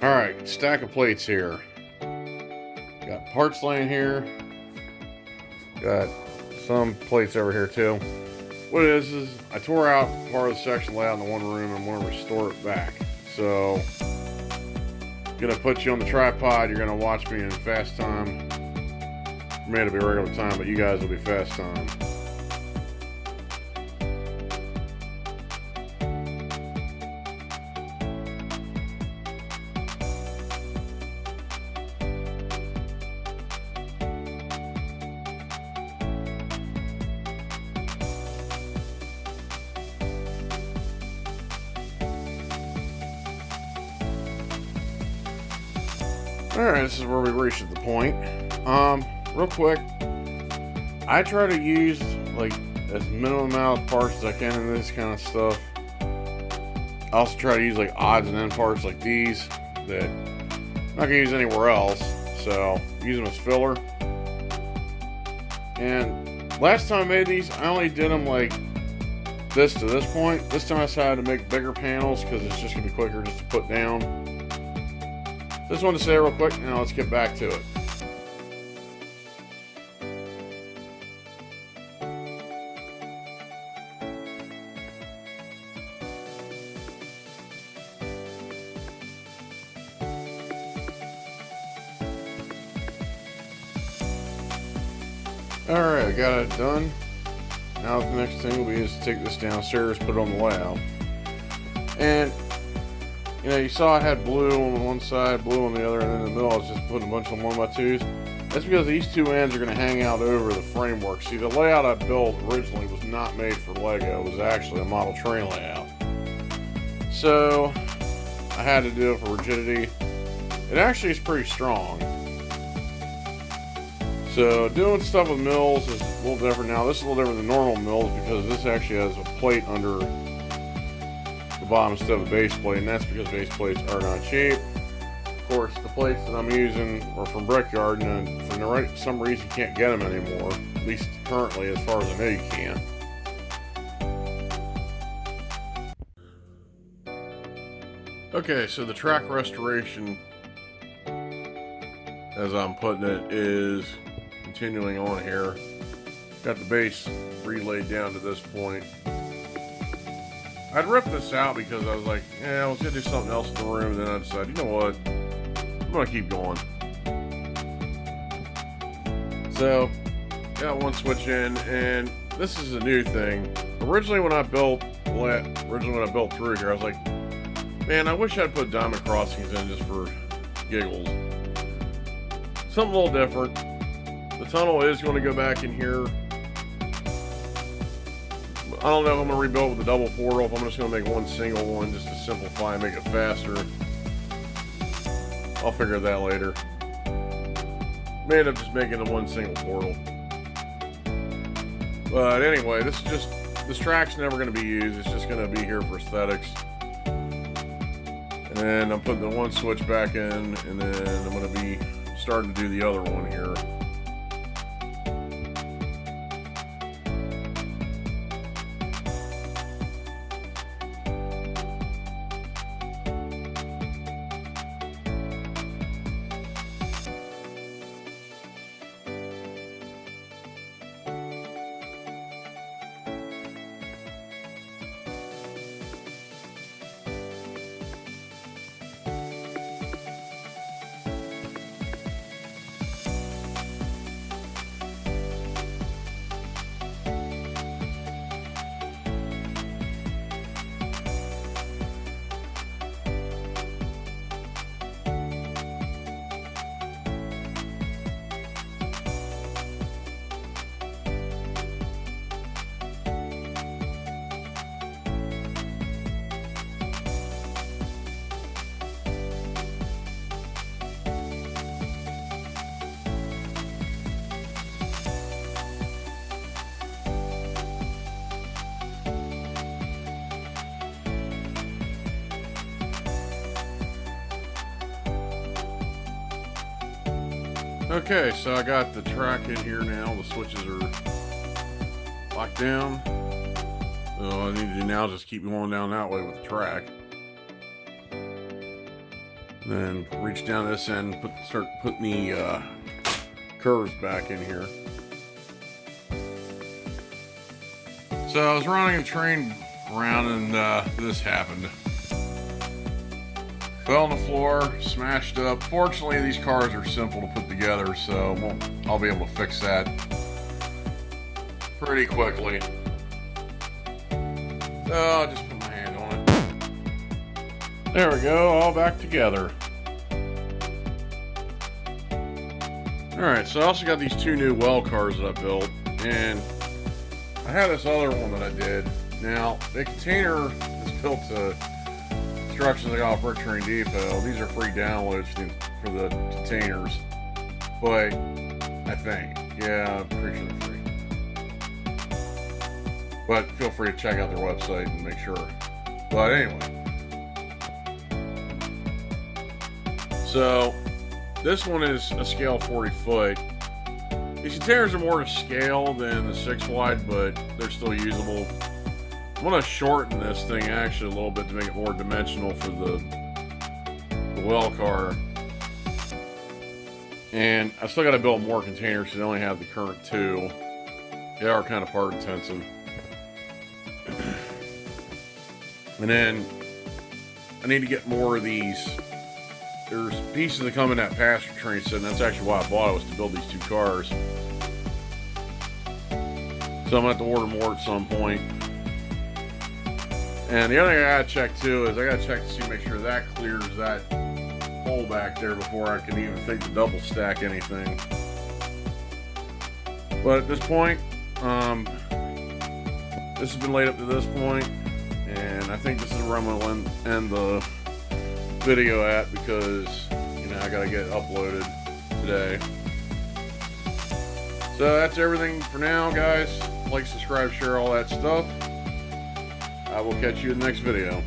Alright, stack of plates here. Got parts laying here. Got some plates over here too. What it is I tore out part of the section layout in the one room and want to restore it back. So, gonna put you on the tripod. You're gonna watch me in fast time. For me, it'll be regular time, but you guys will be fast time. Alright, this is where we reached at the point. Real quick, I try to use like as minimum amount of parts as I can in this kind of stuff. I also try to use like odds and end parts like these that I'm not gonna use anywhere else, so use them as filler. And last time I made these, I only did them like this to this point. This time I decided to make bigger panels because it's just gonna be quicker just to put down. Just wanted to say real quick, now let's get back to it. Alright, I got it done. Now the next thing will be is to take this downstairs, put it on the layout. And you know, you saw I had blue on one side, blue on the other, and then in the middle I was just putting a bunch of 1x2s. That's because these two ends are going to hang out over the framework. See, the layout I built originally was not made for Lego. It was actually a model train layout. So, I had to do it for rigidity. It actually is pretty strong. So, doing stuff with mills is a little different now. This is a little different than normal mills because this actually has a plate under bottom instead of a base plate, and that's because base plates are not cheap. Of course, the plates that I'm using are from Brickyard, and for some reason you can't get them anymore, at least currently as far as I know you can. Okay, so the track restoration, as I'm putting it, is continuing on here. Got the base relayed down to this point. I'd rip this out because I was like, yeah, I was going to do something else in the room, and then I decided, you know what, I'm going to keep going. So, got one switch in, and this is a new thing. Originally when I built through here, I was like, man, I wish I'd put diamond crossings in just for giggles. Something a little different. The tunnel is going to go back in here. I don't know if I'm going to rebuild with a double portal, if I'm just going to make one single one just to simplify and make it faster. I'll figure that later. May end up just making the one single portal. But anyway, this track's never going to be used. It's just going to be here for aesthetics. And then I'm putting the one switch back in, and then I'm going to be starting to do the other one here. Okay, so I got the track in here now. The switches are locked down. So all I need to do now is just keep going down that way with the track. And Then reach down this end, start putting the curves back in here. So I was running a train around and this happened. Fell on the floor, smashed up. Fortunately, these cars are simple to put together, so I'll be able to fix that pretty quickly. So I'll just put my hand on it. There we go, all back together. Alright, so I also got these two new well cars that I built, and I had this other one that I did. Now, the container is built to instructions I got off Brick Train Depot. These are free downloads for the containers, but I think, yeah, I'm pretty sure they're free. But feel free to check out their website and make sure. But anyway, so this one is a scale 40 foot. These containers are more to scale than the 6 wide, but they're still usable. I'm going to shorten this thing actually a little bit to make it more dimensional for the well car. And I still got to build more containers because I only have the current 2. They are kind of part intensive. And then I need to get more of these. There's pieces that come in that passenger train set, and that's actually why I bought it, was to build these 2 cars. So I'm going to have to order more at some point. And the other thing I gotta check too is I gotta check to see, make sure that clears that hole back there before I can even think to double stack anything. But at this point, this has been laid up to this point, and I think this is where I'm gonna end the video at, because you know I gotta get it uploaded today. So that's everything for now, guys. Like, subscribe, share, all that stuff. I will catch you in the next video.